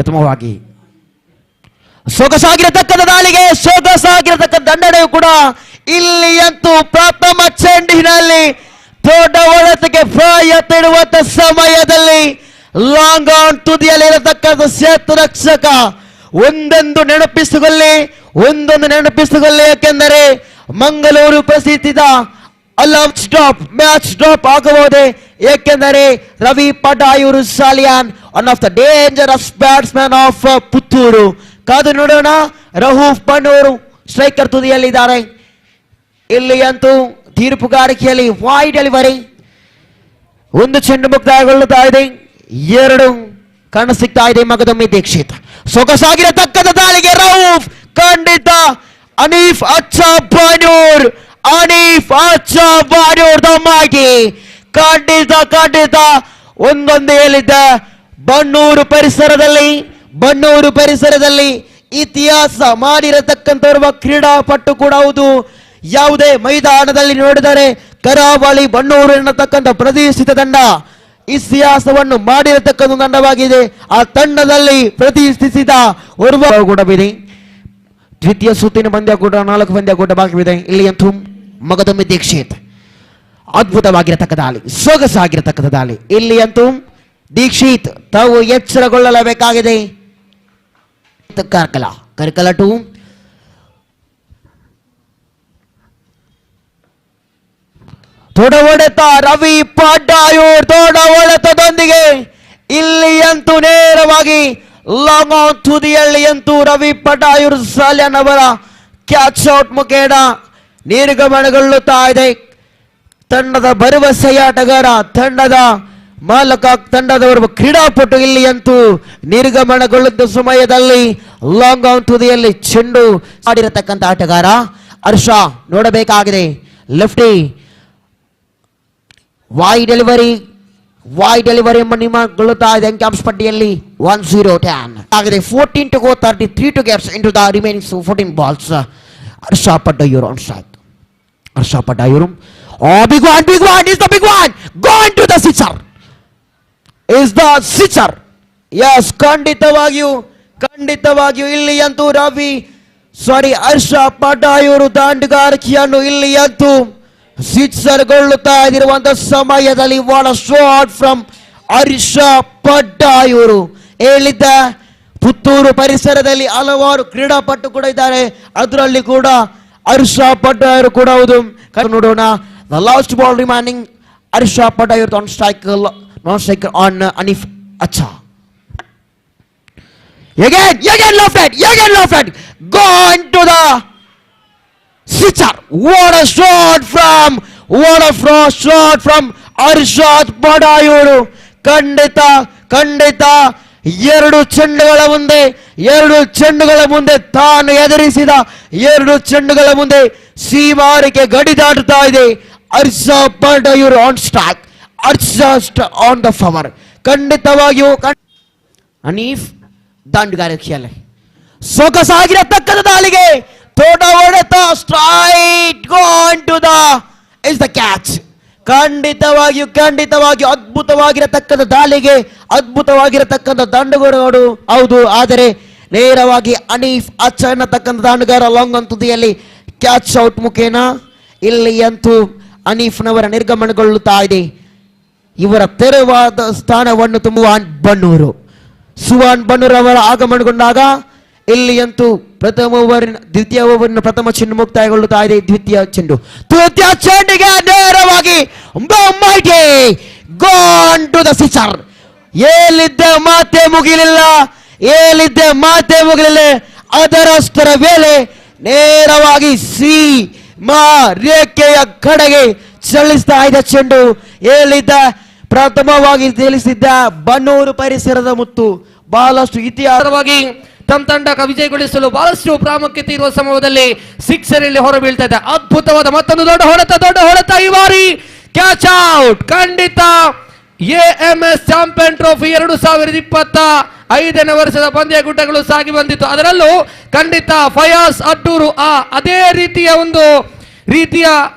ಪ್ರಥಮವಾಗಿ ಸೊಗಸಾಗಿರತಕ್ಕಂಥ ದಾಳಿಗೆ ಸೊಗಸಾಗಿರತಕ್ಕ ದಂಡನೆಯು ಕೂಡ ಇಲ್ಲಿ ಅಂತೂ ಪ್ರಥಮ ಚೆಂಡಿನಲ್ಲಿ ದೊಡ್ಡ ಹೊಡೆತಕ್ಕೆ ಪ್ರಯತ್ನ ಇಡುವಂತ ಸಮಯದಲ್ಲಿ ಲಾಂಗ್ ಆನ್ ತುದಿಯಲ್ಲಿರತಕ್ಕಂಥ ಸೇತು ರಕ್ಷಕ ಒಂದೊಂದು ನೆನಪಿಸಿಕೊಳ್ಳಿ ಯಾಕೆಂದರೆ ಮಂಗಳೂರು ಪ್ರಸಿದ್ಧಿದ ಅಲಾರ್ಮ್ ಸ್ಟಾಪ್ ಮ್ಯಾಚ್ ಸ್ಟಾಪ್ ಆಗಬಹುದೇ, ಏಕೆಂದರೆ Ravi Patayur Salian one of the dangerous batsman of Puttur. ಕಾದು ನೋಡೋಣ. ರಹೂಫ್ ಬಣ್ಣೂರು ಸ್ಟ್ರೈಕರ್ ತುದಿಯಲ್ಲಿದ್ದಾರೆ. ಇಲ್ಲಿ ಅಂತೂ ತೀರ್ಪುಗಾರಿಕೆಯಲ್ಲಿ ವಾಯ್ಡ್ ಡೆಲಿವರಿ. ಒಂದು ಚೆಂಡು ಮುಕ್ತಾಯಗೊಳ್ಳುತ್ತಾ ಇದೆ, 2 ಕಾಣಸಿಗ್ತಾ ಇದೆ ಮಗದೊಮ್ಮೆ ದೀಕ್ಷಿತ್. ಸೊಗಸಾಗಿರತಕ್ಕಂಥ ದಾಳಿಗೆ ರಹೂಫ್ ಖಂಡಿತ ಅನೀಫ್ ಅಚ್ಚಾ ಬಾಡೂರ್ ದಮ್ಮಾಗಿ ಖಂಡಿತ ಒಂದೊಂದು ಹೇಳಿದ್ದ ಬಣ್ಣೂರು ಪರಿಸರದಲ್ಲಿ ಇತಿಹಾಸ ಮಾಡಿರತಕ್ಕಂಥವ್ರ ಕ್ರೀಡಾಪಟು ಕೂಡ ಹೌದು. ಯಾವುದೇ ಮೈದಾನದಲ್ಲಿ ನೋಡಿದರೆ ಕರಾವಳಿ ಬಣ್ಣೂರು ಎನ್ನತಕ್ಕಂಥ ಪ್ರತಿಷ್ಠಿತ ತಂಡ ಇತಿಹಾಸವನ್ನು ಮಾಡಿರತಕ್ಕಂಥ ತಂಡವಾಗಿದೆ. ಆ ತಂಡದಲ್ಲಿ ಪ್ರತಿಷ್ಠಿಸಿದ ಓರ್ವ ಕೂಡವಿದೆ. ದ್ವಿತೀಯ ಸುತ್ತಿನ ಪಂದ್ಯ ಕೂಡ 4 ಪಂದ್ಯ ಕೂಡ ಬಾಕಿವಿದೆ. ಇಲ್ಲಿ ಅಂತೂ ಮಗದೊಮ್ಮೆ ದೀಕ್ಷಿತ್ ಅದ್ಭುತವಾಗಿರತಕ್ಕ ದಾಳಿ, ಸೊಗಸಾಗಿರತಕ್ಕಂಥ ದಾಳಿ. ಇಲ್ಲಿ ಅಂತೂ ದೀಕ್ಷಿತ್ ತಾವು ಎಚ್ಚರಗೊಳ್ಳಲೇಬೇಕಾಗಿದೆ. ಕರ್ಕಲ ಟು ದೊಡ್ಡ ಹೊಡೆತ ರವಿ ಪಟಾಯೂರ್ ದೊಡ್ಡ ಹೊಡೆತದೊಂದಿಗೆ ಇಲ್ಲಿ ಅಂತೂ ನೇರವಾಗಿ ಲಾಂಗ್ ಆನ್ ತುದಿಯಲ್ಲಿ ಅಂತೂ ರವಿ ಪಟಾಯೂರ್ ಸಾಲಿಯಾನ್ ಅವರ ಕ್ಯಾಚ್ ಔಟ್ ಮುಖೇನ ನಿರ್ಗಮನಗೊಳ್ಳುತ್ತಾ ಇದೆ. ತಂಡದ ಭರವಸೆಯ ಆಟಗಾರ, ತಂಡದ ಮಾಲಕ, ತಂಡದವರು ಕ್ರೀಡಾಪಟು ಇಲ್ಲಿ ಅಂತೂ ನಿರ್ಗಮನಗೊಳ್ಳುತ್ತ ಸಮಯದಲ್ಲಿ ಲಾಂಗ್ ಆನ್ ತುದಿಯಲ್ಲಿ ಚೆಂಡು ಆಡಿರತಕ್ಕಂಥ ಆಟಗಾರ ಹರ್ಷ ನೋಡಬೇಕಾಗಿದೆ. ಲೆಫ್ಟಿ ವಾಯ್ ಡೆಲಿವರಿ ನಿಮ್ಮಗೊಳ್ಳುತ್ತಾ ಇದೆ. ಅಂಕಿಅಂಶ ಪಟ್ಟಿಯಲ್ಲಿ 1-0-10 ಆಗಿದೆ. 14 to go, 33 to get into the remaining 14 balls. Harsha ಪಟಾಯೂರ್ on strike. Harsha ಪಟಾಯೂರ್, big one is the big one, gone to the sixer. Is the sixer. Yes, ಖಂಡಿತವಾಗಿಯೂ ಇಲ್ಲಿ ಅಂತೂ ಹರ್ಷ ಪಟಾಯೂರು ದಾಂಡುಗಾರಿಕೆಯನ್ನು ಇಲ್ಲಿ ಅಂತೂ ಸಿಕ್ಸರ್ ಗೊಳ್ಳುತ್ತಾ ಇರುವಂತಹ ಸಮಯದಲ್ಲಿ ವಾಟ್ ಅ ಶಾಟ್ ಫ್ರಮ್ ಹರ್ಷ ಪಟಾಯೂರು. ಹೇಳಿದ್ದ ಪುತ್ತೂರು ಪರಿಸರದಲ್ಲಿ ಹಲವಾರು ಕ್ರೀಡಾಪಟು ಕೂಡ ಇದ್ದಾರೆ, ಅದರಲ್ಲಿ ಕೂಡ ಹರ್ಷ ಪಟಾಯೂರು ಕೂಡ ಹೌದು. ನೋಡೋಣ. The last ball remaining, Harsha Patayur non striker on Hanif ಅಚ್ಚಾ. Again left hand, gone to the sixer. What a shot from Arshad Padayoru. ಖಂಡಿತ 2 ಚೆಂಡುಗಳ ಮುಂದೆ ತಾನು ಎದುರಿಸಿದ 2 ಚೆಂಡುಗಳ ಮುಂದೆ ಸೀಮಾರಿಗೆ ಗಡಿ ದಾಟುತ್ತಾ ಇದೆ. Arshad Patayur on strike, Arshad on the power. ಖಂಡಿತವಾಗಿಯೂ ಅನೀಫ್ ದಾಂಡುಗಾರಿಕೆಯಲ್ಲಿ ಸೊಗಸಾಗಿರತಕ್ಕಂಥ ದಾಳಿಗೆ ದೊಡ್ಡ ಹೊಡೆತ, straight gone to the is the catch. ಖಂಡಿತವಾಗಿಯೂ ಅದ್ಭುತವಾಗಿರತಕ್ಕಂಥ ದಾಳಿಗೆ ಅದ್ಭುತವಾಗಿರತಕ್ಕಂಥ ದಂಡುಗಳು ಹೌದು. ಆದರೆ ನೇರವಾಗಿ ಅನೀಫ್ ಅಚ್ಚ ಎನ್ನತಕ್ಕಂಥ ದಾಂಡುಗಾರ ಲಾಂಗ್ ಆನ್ ತುದಿಯಲ್ಲಿ ಕ್ಯಾಚ್ ಔಟ್ ಮುಖೇನ ಇಲ್ಲಿ ಅಂತೂ ಅನೀಫ್ನವರ ನಿರ್ಗಮನಗೊಳ್ಳುತ್ತಾ ಇದೆ. ಇವರ ತೆರವಾದ ಸ್ಥಾನವನ್ನು ತುಂಬುವ ಸುವಾನ್ ಬಣ್ಣೂರ್ ಅವರ ಆಗಮನಗೊಂಡಾಗ ಇಲ್ಲಿ ಅಂತೂ ದ್ವಿತೀಯ ಓವರಿನ ಪ್ರಥಮ ಚೆಂಡು ಮುಕ್ತಾಯಗೊಳ್ಳುತ್ತಾ ಇದೆ. ದ್ವಿತೀಯ ಚೆಂಡಿಗೆ ನೇರವಾಗಿ ಗಾನ್ ಟು ದ ಸಿಕ್ಸರ್. ಹೇಳಿದ್ದೆ ಮಾತೆ ಮುಗಿಲಿಲ್ಲ. ಅದರಷ್ಟರ ವೇಳೆ ನೇರವಾಗಿ ರೇಖೆಯ ಕಡೆಗೆ ಚಲಿಸ್ತಾ ಇದೆ ಚೆಂಡು. ಹೇಳಿದ್ದ ಪ್ರಥಮವಾಗಿ ತಿಳಿಸಿದ್ದ ಬನ್ನೂರು ಪರಿಸರದ ಮುತ್ತು ಬಹಳಷ್ಟು ಇತಿಹಾಸವಾಗಿ ತಮ್ಮ ತಂಡಕ್ಕೆ ವಿಜಯಗೊಳಿಸಲು ಬಹಳಷ್ಟು ಪ್ರಾಮುಖ್ಯತೆ ಇರುವ ಸಮಯದಲ್ಲಿ ಸಿಕ್ಸರ್ ಇಲ್ಲಿ ಹೊರಬೀಳ್ತಾ ಇದೆ. ಅದ್ಭುತವಾದ ಮತ್ತೊಂದು ದೊಡ್ಡ ಹೊಡೆತ ಈ ಬಾರಿ ಕ್ಯಾಚ್ ಔಟ್. ಖಂಡಿತ AMS ಚಾಂಪಿಯನ್ ಟ್ರೋಫಿ 2025ನೇ ವರ್ಷದ ಪಂದ್ಯಕೂಟಗಳು ಸಾಗಿ ಬಂದಿತ್ತು. ಅದರಲ್ಲೂ ಖಂಡಿತ ಫಯಾಜ್ ಅಡ್ಡೂರು ಅದೇ ರೀತಿಯ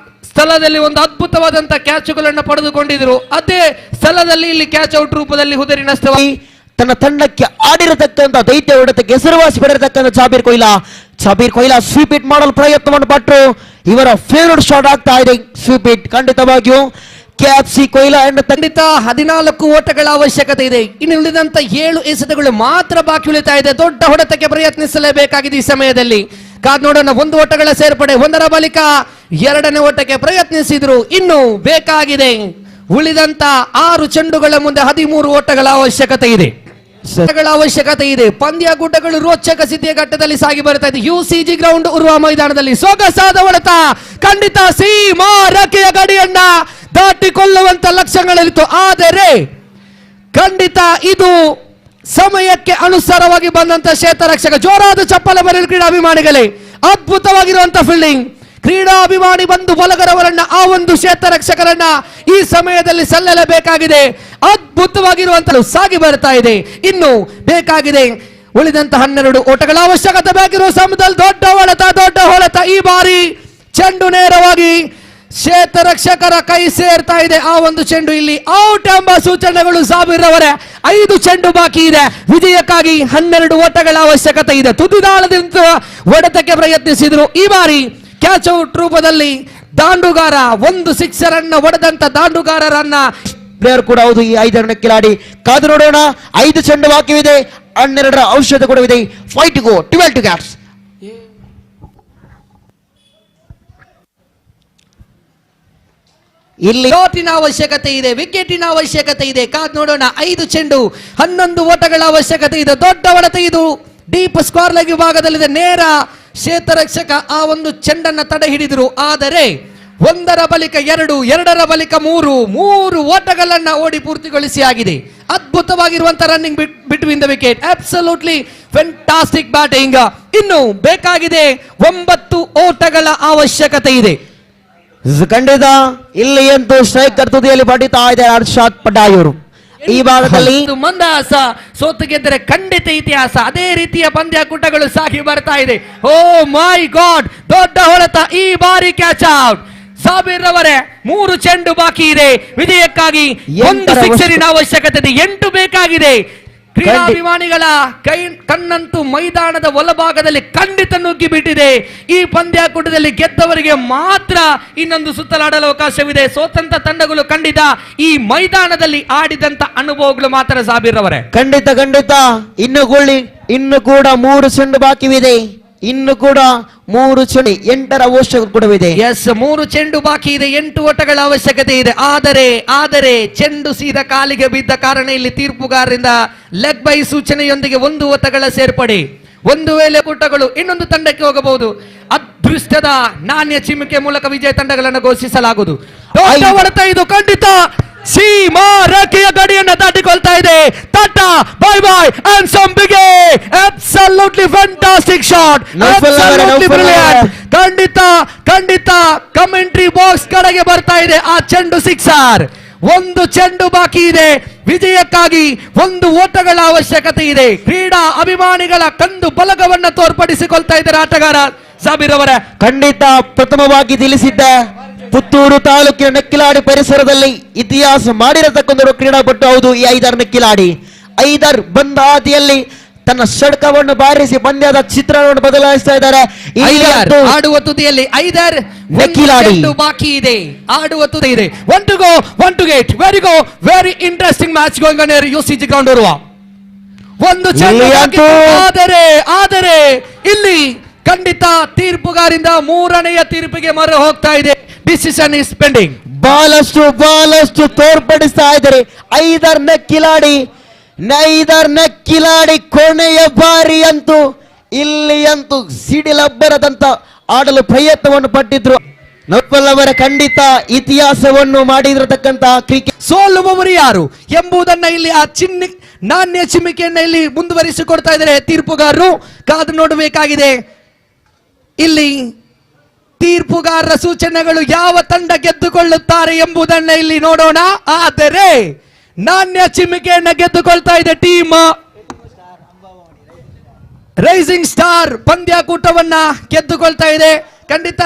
ಸ್ಥಳದಲ್ಲಿ ಒಂದು ಅದ್ಭುತವಾದಂತಹ ಕ್ಯಾಚ್ಗಳನ್ನು ಪಡೆದುಕೊಂಡಿದ್ರು. ಅದೇ ಸ್ಥಳದಲ್ಲಿ ಇಲ್ಲಿ ಕ್ಯಾಚ್ ಔಟ್ ರೂಪದಲ್ಲಿ ಹುದರಿ ನಷ್ಟವಾಗಿ ತನ್ನ ತಂಡಕ್ಕೆ ಆಡಿರತಕ್ಕಂಥ ದೈತ್ಯ ಹೊಡೆತಕ್ಕೆ ಹೆಸರುವಾಸಿ ಪಡೆದಿರತಕ್ಕಂಥ ಸಾಬೀರ್ ಕೊಯ್ಲಾ ಸ್ವೀಪ್ ಹಿಟ್ ಮಾಡಲು ಪ್ರಯತ್ನವನ್ನು ಪಟ್ಟರು. ಇವರ ಫೇವರೇಟ್ ಶಾಟ್ ಆಗ್ತಾ ಇದೆ ಸ್ವೀಪ್ ಹಿಟ್. ಖಂಡಿತವಾಗಿಯೂ KFC ಕೊಯ್ಲಾ ಖಂಡಿತ 14 ಓಟಗಳ ಅವಶ್ಯಕತೆ ಇದೆ. ಇನ್ನು ಉಳಿದಂತ 7 ಎಸೆತಗಳು ಮಾತ್ರ ಬಾಕಿ ಉಳಿತಾ ಇದೆ. ದೊಡ್ಡ ಹೊಡೆತಕ್ಕೆ ಪ್ರಯತ್ನಿಸಲೇಬೇಕಾಗಿದೆ ಈ ಸಮಯದಲ್ಲಿ. ಕಾದ್ ನೋಡೋಣ. 1 ಓಟಗಳ ಸೇರ್ಪಡೆ, ಒಂದರ ಬಳಿಕ 2ನೇ ಓಟಕ್ಕೆ ಪ್ರಯತ್ನಿಸಿದ್ರು. ಇನ್ನು ಬೇಕಾಗಿದೆ ಉಳಿದಂತ 6 ಚೆಂಡುಗಳ ಮುಂದೆ 13 ಓಟಗಳ ಅವಶ್ಯಕತೆ ಇದೆ. ಪಂದ್ಯಾಕೂಟಗಳು ರೋಚಕ ಸ್ಥಿತಿಯ ಘಟ್ಟದಲ್ಲಿ ಸಾಗಿ ಬರ್ತಾ ಇದೆ. UCG ಗ್ರೌಂಡ್ ಉರುವ ಮೈದಾನದಲ್ಲಿ ಸೊಗಸಾದ ಹೊಡೆತ. ಖಂಡಿತ ಸೀಮಾ ರೇಖೆಯ ಗಡಿಯನ್ನ ದಾಟಿಕೊಳ್ಳುವಂತ ಲಕ್ಷ್ಯಗಳಿತ್ತು. ಆದರೆ ಖಂಡಿತ ಇದು ಸಮಯಕ್ಕೆ ಅನುಸಾರವಾಗಿ ಬಂದಂತ ಕ್ಷೇತ್ರರಕ್ಷಕ. ಜೋರಾದ ಚಪ್ಪಲ ಬರಲು ಕ್ರೀಡಾಭಿಮಾನಿಗಳೇ, ಅದ್ಭುತವಾಗಿರುವಂತಹ ಫೀಲ್ಡಿಂಗ್. ಕ್ರೀಡಾಭಿಮಾನಿ ಬಂದು ಬಲಗರವರನ್ನ ಆ ಒಂದು ಕ್ಷೇತ್ರರಕ್ಷಕರನ್ನ ಈ ಸಮಯದಲ್ಲಿ ಸಲ್ಲಲೇಬೇಕಾಗಿದೆ. ಅದ್ಭುತವಾಗಿರುವಂತಹ ಸಾಗಿ ಬರ್ತಾ ಇದೆ. ಇನ್ನು ಬೇಕಾಗಿದೆ ಉಳಿದಂತ 12 ಓಟಗಳ ಅವಶ್ಯಕತೆ ಬೇಕಿರುವ ಸಮಯದಲ್ಲಿ ದೊಡ್ಡ ಹೊಡೆತ. ಈ ಬಾರಿ ಚೆಂಡು ನೇರವಾಗಿ ಕ್ಷೇತ್ರರಕ್ಷಕರ ಕೈ ಸೇರ್ತಾ ಇದೆ. ಆ ಒಂದು ಚೆಂಡು ಇಲ್ಲಿ ಔಟ್ ಎಂಬ ಸೂಚನೆಗಳು. ಸಾಬೀರ್ ಅವರೇ 5 ಚೆಂಡು ಬಾಕಿ ಇದೆ. ವಿಜಯಕ್ಕಾಗಿ 12 ಓಟಗಳ ಅವಶ್ಯಕತೆ ಇದೆ. ತುದಿದಾಳದಿಂದ ಹೊಡೆತಕ್ಕೆ ಪ್ರಯತ್ನಿಸಿದ್ರು. ಈ ಬಾರಿ ಕ್ಯಾಚ್ ಔಟ್ ರೂಪದಲ್ಲಿ ದಾಂಡುಗಾರ ಒಂದು ಸಿಕ್ಸರ್ ಅನ್ನು ಹೊಡೆದಂತ ದಾಂಡುಗಾರರನ್ನ ಪ್ಲೇಯರ್ ಕೂಡ ಹೌದು ಈ 5ನೇ ಕಿಲಾಡಿ. ಕಾದು ನೋಡೋಣ. 5 ಚೆಂಡು ಬಾಕಿವಿದೆ. 12ರ ಔಷಧ ಕೂಡ ಇದೆ. 5 to go, 12 to cats. ಇಲ್ಲಿ ಶಾಟಿನ ಅವಶ್ಯಕತೆ ಇದೆ, ವಿಕೆಟಿನ ಅವಶ್ಯಕತೆ ಇದೆ. ಕಾದ್ ನೋಡೋಣ. 5 ಚೆಂಡು 11 ಓಟಗಳ ಅವಶ್ಯಕತೆ ಇದೆ. ದೊಡ್ಡ ಹೊಡೆತ. ಇದು ಡೀಪ್ ಸ್ಕ್ವೇರ್ ಲೆಗ್ ವಿಭಾಗದಲ್ಲಿದೆ. ನೇರ ಕ್ಷೇತ್ರರಕ್ಷಕ ಆ ಒಂದು ಚೆಂಡನ್ನ ತಡೆ ಹಿಡಿದ್ರು. ಆದರೆ 1ರ ಬಳಿಕ 2, 2ರ ಬಳಿಕ 3 ಓಟಗಳನ್ನ ಓಡಿ ಪೂರ್ತಿಗೊಳಿಸಿ ಆಗಿದೆ. ಅದ್ಭುತವಾಗಿರುವಂತಹ running between the wicket. Absolutely fantastic batting. ಇನ್ನು ಬೇಕಾಗಿದೆ 9 ಓಟಗಳ ಅವಶ್ಯಕತೆ ಇದೆ. ಖಂಡಿತ ಇಲ್ಲಿ ಅಂತೂ ಸ್ಟ್ರೈಕರ್ ತುದಿಯಲ್ಲಿ ಪಡಿತಾ ಇದೆ ಹರ್ಷಾದ್ ಪಟಾಯೂರು. ಈ ಭಾಗದಲ್ಲಿ ಮಂದಹಾಸ. ಸೋತು ಗೆದ್ದರೆ ಖಂಡಿತ ಇತಿಹಾಸ. ಅದೇ ರೀತಿಯ ಪಂದ್ಯಾಕೂಟಗಳು ಸಾಗಿ ಬರ್ತಾ ಇದೆ. ಓ ಮೈ ಗಾಡ್, ದೊಡ್ಡ ಹೊಡೆತ. ಈ ಬಾರಿ ಕ್ಯಾಚ್ ಔಟ್. ಸಾಬೀರ್ ಅವರೇ 3 ಚೆಂಡು ಬಾಕಿ ಇದೆ. ವಿಜಯಕ್ಕಾಗಿ 1 ಸಿಕ್ಸರಿನ ಅವಶ್ಯಕತೆ ಇದೆ. 8 ಬೇಕಾಗಿದೆ. ಕ್ರೀಡಾಭಿಮಾನಿಗಳ ಕಣ್ಣಂತೂ ಮೈದಾನದ ಒಳಭಾಗದಲ್ಲಿ ಖಂಡಿತ ನುಗ್ಗಿ ಬಿಟ್ಟಿದೆ. ಈ ಪಂದ್ಯಾಕೂಟದಲ್ಲಿ ಗೆದ್ದವರಿಗೆ ಮಾತ್ರ ಇನ್ನೊಂದು ಸುತ್ತಲಾಡಲು ಅವಕಾಶವಿದೆ. ಸ್ವತಂತ್ರ ತಂಡಗಳು ಖಂಡಿತ ಈ ಮೈದಾನದಲ್ಲಿ ಆಡಿದಂತ ಅನುಭವಗಳು ಮಾತ್ರ. ಸಾಬೀರ್ ಅವರೇ ಖಂಡಿತ ಇನ್ನು ಕೂಡ 3 ಚೆಂಡು ಬಾಕಿವಿದೆ. ಇನ್ನು ಕೂಡ 3 ಚೆಂಡು 8ರ ಅವಶ್ಯಕತೆ ಕೂಡ ಇದೆ. 3 ಚೆಂಡು ಬಾಕಿ ಇದೆ. 8 ಓಟಗಳ ಅವಶ್ಯಕತೆ ಇದೆ. ಆದರೆ ಚೆಂಡು ಸೀದಾ ಕಾಲಿಗೆ ಬಿದ್ದ ಕಾರಣ ಇಲ್ಲಿ ತೀರ್ಪುಗಾರರಿಂದ ಲೆಗ್ ಬೈ ಸೂಚನೆಯೊಂದಿಗೆ 1 ಓಟಗಳ ಸೇರ್ಪಡೆ. ಒಂದು ವೇಳೆ ಕೂಟಗಳು ಇನ್ನೊಂದು ತಂಡಕ್ಕೆ ಹೋಗಬಹುದು. ಅದೃಷ್ಟದ ನಾಣ್ಯ ಚಿಮ್ಮಿಕೆ ಮೂಲಕ ವಿಜಯ ತಂಡಗಳನ್ನು ಘೋಷಿಸಲಾಗುವುದು. ದೊಡ್ಡ ಹೊಡೆತ ಇದು. ಖಂಡಿತ ಸೀಮಾ ರೇಖೆಯ ಗಡಿಯನ್ನು ದಾಟಿಕೊಳ್ತಾ ಇದೆ. Tata bye bye and some big. Absolutely fantastic shot. Absolutely brilliant. ಖಂಡಿತ ಕಮೆಂಟ್ರಿ ಬಾಕ್ಸ್ ಕಡೆಗೆ ಬರ್ತಾ ಇದೆ ಆ ಚೆಂಡು ಸಿಕ್ಸರ್. 1 ಚೆಂಡು ಬಾಕಿ ಇದೆ. ವಿಜಯಕ್ಕಾಗಿ 1 ಓಟಗಳ ಅವಶ್ಯಕತೆ ಇದೆ. ಕ್ರೀಡಾ ಅಭಿಮಾನಿಗಳ ಕಂದು ಬಲಗವನ್ನ ತೋರ್ಪಡಿಸಿಕೊಳ್ತಾ ಇದ್ದಾರೆ ಆಟಗಾರ ಸಾಬೀರ್ ಅವರೇ. ಖಂಡಿತ ಪ್ರಥಮವಾಗಿ ತಿಳಿಸಿದ್ದ ಪುತ್ತೂರು ತಾಲೂಕಿನ ನೆಕ್ಕಿಲಾಡಿ ಪರಿಸರದಲ್ಲಿ ಇತಿಹಾಸ ಮಾಡಿರತಕ್ಕಂಥ ಕ್ರೀಡಾಪಟು ಹೌದು ಈ 5ನೇ ಕಿಲಾಡಿ. 5 ಬಂದ ಹಾದಿಯಲ್ಲಿ ತನ್ನ ಷಡ್ಕವನ್ನು ಬಾರಿಸಿ ಪಂದ್ಯದ ಚಿತ್ರಣವನ್ನು ಬದಲಾಯಿಸ್ತಾ ಇದ್ದಾರೆ. ಆಡುವ ತುದಿಯಲ್ಲಿ 5 ಬಾಕಿ ಇದೆ. ಆಡುವ ತುದಿ ಇದೆ. 1 to go, 1 to get. Very interesting match going on here UCG ground ಇರುವ. 1 ಚೆಂಡು ಆದರೆ ಇಲ್ಲಿ ಖಂಡಿತ ತೀರ್ಪುಗಾರಿಂದ 3ನೆಯ ತೀರ್ಪಿಗೆ ಮೊರೆ ಹೋಗ್ತಾ ಇದೆ. Decision is pending. ಬಹಳಷ್ಟು ತೋರ್ಪಡಿಸ್ತಾ ಇದ್ದಾರೆ 5ನೇ ಕಿಲಾಡಿ. ಕೊನೆಯ ಬಾರಿ ಅಂತೂ ಸಿಡಿಲಬ್ಬರದಂತ ಆಡಲು ಪ್ರಯತ್ನವನ್ನು ಪಟ್ಟಿದ್ರು. ನೌಪಲ್ಲವರ ಖಂಡಿತ ಇತಿಹಾಸವನ್ನು ಮಾಡಿರತಕ್ಕಂತ ಕ್ರಿಕೆಟ್. ಸೋಲುವವರು ಯಾರು ಎಂಬುದನ್ನ ಇಲ್ಲಿ ಆ ನಾಣ್ಯ ಚಿಮ್ಮಿಕೆಯನ್ನ ಇಲ್ಲಿ ಮುಂದುವರಿಸಿಕೊಡ್ತಾ ಇದ್ದಾರೆ ತೀರ್ಪುಗಾರರು. ಕಾದು ನೋಡಬೇಕಾಗಿದೆ. ಇಲ್ಲಿ ತೀರ್ಪುಗಾರರ ಸೂಚನೆಗಳು ಯಾವ ತಂಡ ಗೆದ್ದುಕೊಳ್ಳುತ್ತಾರೆ ಎಂಬುದನ್ನ ಇಲ್ಲಿ ನೋಡೋಣ. ಆದರೆ ನಾಣ್ಯ ಚಿಮ್ಮಿಕೆಯನ್ನ ಗೆದ್ದುಕೊಳ್ತಾ ಇದೆ ಟೀಮ್ ರೈಸಿಂಗ್ ಸ್ಟಾರ್. ಪಂದ್ಯಾಕೂಟವನ್ನ ಗೆದ್ದುಕೊಳ್ತಾ ಇದೆ ಖಂಡಿತ.